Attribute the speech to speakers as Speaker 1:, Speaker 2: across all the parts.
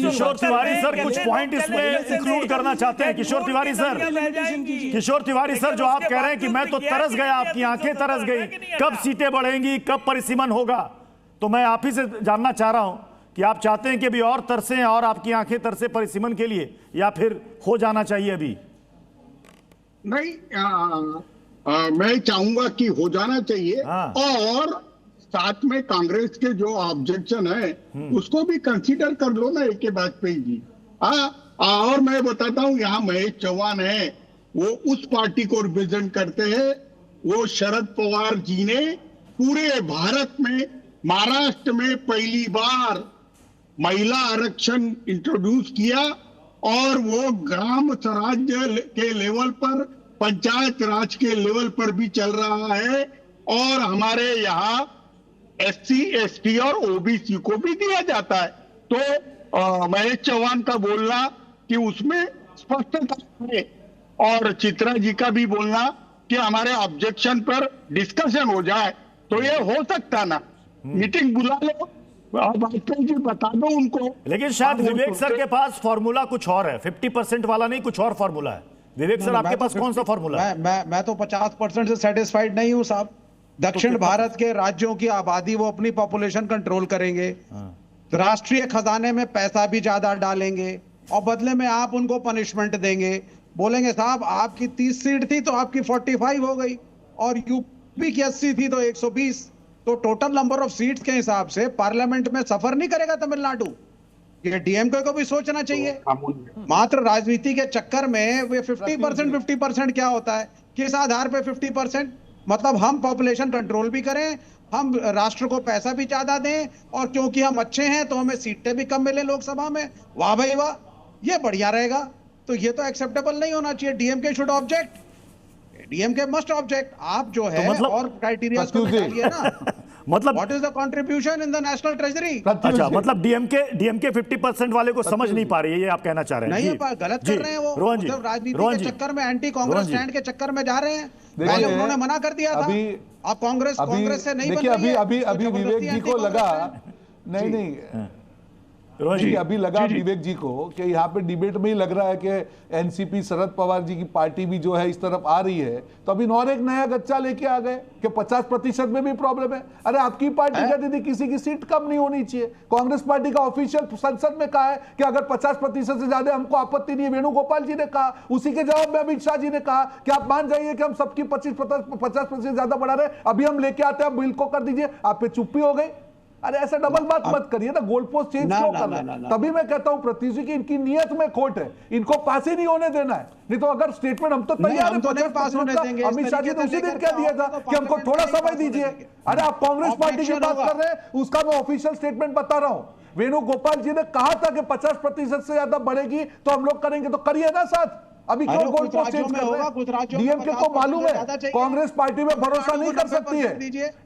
Speaker 1: किशोर Tiwari sir कुछ point इसमें include करना चाहते हैं। किशोर तिवारी सर जो आप कह रहे हैं कि मैं तो तरस गया, आपकी आंखें तरस गई, कब सीटें बढ़ेंगी, कब परिसीमन होगा, तो मैं आप ही से जानना चाह रहा हूं कि आप चाहते हैं कि अभी और तरसें और आपकी आंखें तरसे परिसीमन के लिए, या फिर हो जाना चाहिए अभी?
Speaker 2: नहीं, मैं चाहूंगा कि हो जाना चाहिए। और साथ में कांग्रेस के जो ऑब्जेक्शन है उसको भी कंसीडर कर लो ना AK वाजपेयी जी। और मैं बताता हूं, यहाँ महेश चौहान है, वो उस पार्टी को रिप्रेजेंट करते हैं। वो शरद पवार जी ने पूरे भारत में महाराष्ट्र में पहली बार महिला आरक्षण इंट्रोड्यूस किया, और वो ग्राम स्वराज्य के लेवल पर, पंचायत राज के लेवल पर भी चल रहा है। और हमारे यहाँ SC ST और OBC को भी दिया जाता है। तो महेश चौहान का बोलना कि उसमें स्पष्टता है, और चित्रा जी का भी बोलना कि हमारे ऑब्जेक्शन पर डिस्कशन हो जाए, तो ये हो सकता ना। मीटिंग बुला लो, वाजपेयी जी बता दो उनको।
Speaker 1: लेकिन शायद विवेक सर के पास फॉर्मूला कुछ और है, 50% वाला नहीं, कुछ और फॉर्मूला है। विवेक सर आपके पास कौन सा फॉर्मूला है?
Speaker 3: मैं तो 50% से सेटिस्फाइड नहीं हूं साहब। दक्षिण भारत के राज्यों की आबादी, वो अपनी पॉपुलेशन कंट्रोल करेंगे, राष्ट्रीय खजाने में पैसा भी ज्यादा डालेंगे, और बदले में आप उनको पनिशमेंट देंगे। बोलेंगे साहब आपकी 30 सीट थी तो आपकी 45 हो गई, और यूपी की 80 थी तो 120। तो टोटल नंबर ऑफ सीट्स के हिसाब से पार्लियामेंट में सफर नहीं करेगा तमिलनाडु। ये DMK को भी सोचना चाहिए। मात्र राजनीति के चक्कर में वे 50% क्या होता है, किस आधार पे 50%? मतलब हम पॉपुलेशन कंट्रोल भी करें, हम राष्ट्र को पैसा भी ज्यादा दें, और क्योंकि हम अच्छे हैं तो हमें सीटें भी कम मिले लोकसभा में। वाह भाई वाह, ये बढ़िया रहेगा। तो ये तो एक्सेप्टेबल नहीं होना चाहिए। DMK should object, DMK must object. आप जो है
Speaker 1: मतलब,
Speaker 3: और क्राइटेरिया को निकालिए ना।
Speaker 1: मतलब
Speaker 3: what is the contribution in the national treasury?
Speaker 1: अच्छा, मतलब DMK 50% वाले को समझ नहीं पा रही है, ये आप कहना चाह रहे हैं?
Speaker 3: नहीं, गलत कर रहे हैं वो।
Speaker 1: रोहन जी,
Speaker 3: राजनीति के चक्कर में, एंटी कांग्रेस स्टैंड के चक्कर में जा रहे हैं। पहले उन्होंने मना कर दिया था, अब कांग्रेस से नहीं बन रही है।
Speaker 4: अभी विवेक जी को लगा, नहीं जी, अभी लगा विवेक जी को कि यहाँ पे डिबेट में ही लग रहा है कि NCP शरद पवार जी की पार्टी भी जो है इस तरफ आ रही है, तो अभी और एक नया गच्चा लेके आ गए कि 50% में भी प्रॉब्लम है। अरे आपकी पार्टी कहती थी किसी की सीट कम नहीं होनी चाहिए। कांग्रेस पार्टी का ऑफिशियल संसद में कहा है कि अगर 50% से ज्यादा हमको आपत्ति नहीं है। वेणुगोपाल जी ने कहा, उसी के जवाब में अमित शाह जी ने कहा कि आप मान जाइए कि हम सबकी 50% से ज्यादा बढ़ा रहे, अभी हम लेके आते हैं, बिल को कर दीजिए। आप पे चुप्पी हो गई। अरे ऐसा डबल बात मत करिए ना, गोल पोस्ट चेंज क्यों कर रहे हैं? तभी मैं कहता हूं पृथ्वी जी की इनकी नियत में खोट है, इनको पास ही नहीं होने देना है। नहीं तो अगर स्टेटमेंट हम तो तैयार है, अमित शाह जी ने उसी दिन कह दिया था कि हमको थोड़ा समय दीजिए। अरे आप कांग्रेस पार्टी की बात कर रहे हैं, उसका मैं ऑफिशियल स्टेटमेंट बता रहा हूं। वेणुगोपाल जी ने कहा था कि 50% से ज्यादा बढ़ेगी तो हम लोग करेंगे, तो करिए ना साथ। अभी क्यों गोल पोस्ट चेंज कर रहे हैं? DMK को मालूम है कांग्रेस पार्टी में भरोसा नहीं कर सकती है।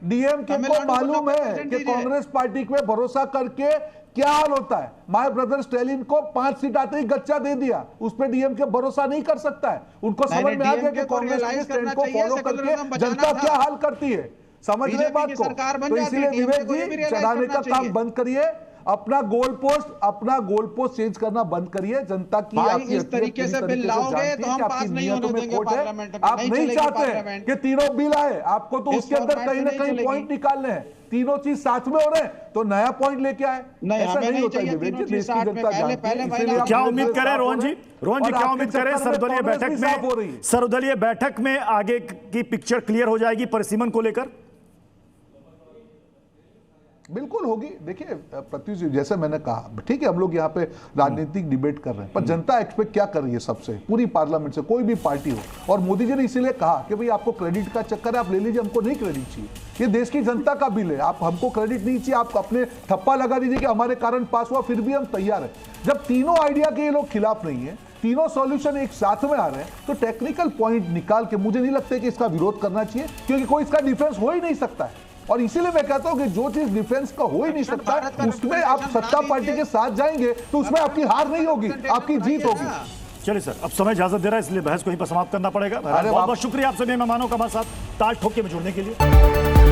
Speaker 4: DMK को मालूम है कि कांग्रेस पार्टी में भरोसा करके क्या हाल होता है। माय ब्रदर स्टैलिन को 5 सीट आते ही गच्चा दे दिया, उस पर DMK भरोसा नहीं कर सकता है। उनको समझ में आ गया कि कांग्रेस के स्टैंड को फॉलो करके जनता क्या हाल करती है। समझ रहे बात को? तो इसीलिए विवेक जी चढ़ाने का काम बंद करिए, अपना गोल पोस्ट चेंज करना बंद करिए। जनता की आपकी
Speaker 3: इस तरीके से बिल लाओगे तो हम पास नहीं होने देंगे पार्लियामेंट में।
Speaker 4: आप नहीं चाहते कि तीनों बिल आए, आपको तो उसके अंदर कहीं ना कहीं पॉइंट निकालने हैं। तीनों चीज साथ में हो रहे हैं तो नया पॉइंट लेके आए।
Speaker 3: ऐसा नहीं होता है विवेक जी, देश की जनता जानती है।
Speaker 1: क्या उम्मीद करें रोहन जी क्या उम्मीद करें सर्वदलीय बैठक में आगे की पिक्चर क्लियर हो जाएगी परिसीमन को लेकर?
Speaker 4: बिल्कुल होगी। देखिए प्रत्युष जी, जैसे मैंने कहा, ठीक है हम लोग यहाँ पे राजनीतिक डिबेट कर रहे हैं, पर जनता एक्सपेक्ट क्या कर रही है सबसे, पूरी पार्लियामेंट से, कोई भी पार्टी हो। और मोदी जी ने इसीलिए कहा कि भाई आपको क्रेडिट का चक्कर है, आप ले लीजिए, हमको नहीं क्रेडिट चाहिए, ये देश की जनता का बिल है, आप हमको क्रेडिट नहीं चाहिए, आप अपने ठप्पा लगा दीजिए कि हमारे कारण पास हुआ, फिर भी हम तैयार है। जब तीनों आइडिया के ये लोग खिलाफ नहीं है, तीनों सॉल्यूशन एक साथ में आ रहे हैं, तो टेक्निकल पॉइंट निकाल के मुझे नहीं लगता कि इसका विरोध करना चाहिए, क्योंकि कोई इसका डिफेंस हो ही नहीं सकता है। और इसीलिए मैं कहता हूं कि जो चीज डिफेंस का हो ही नहीं सकता, उसमें आप सत्ता पार्टी के साथ जाएंगे तो उसमें आपकी हार नहीं होगी, आपकी जीत होगी।
Speaker 1: चलिए सर, अब समय इजाजत दे रहा है, इसलिए बहस को यहीं पर समाप्त करना पड़ेगा। बहुत बहुत शुक्रिया आप सभी मेहमानों का हमारे साथ ताल ठोक के में जुड़ने के लिए।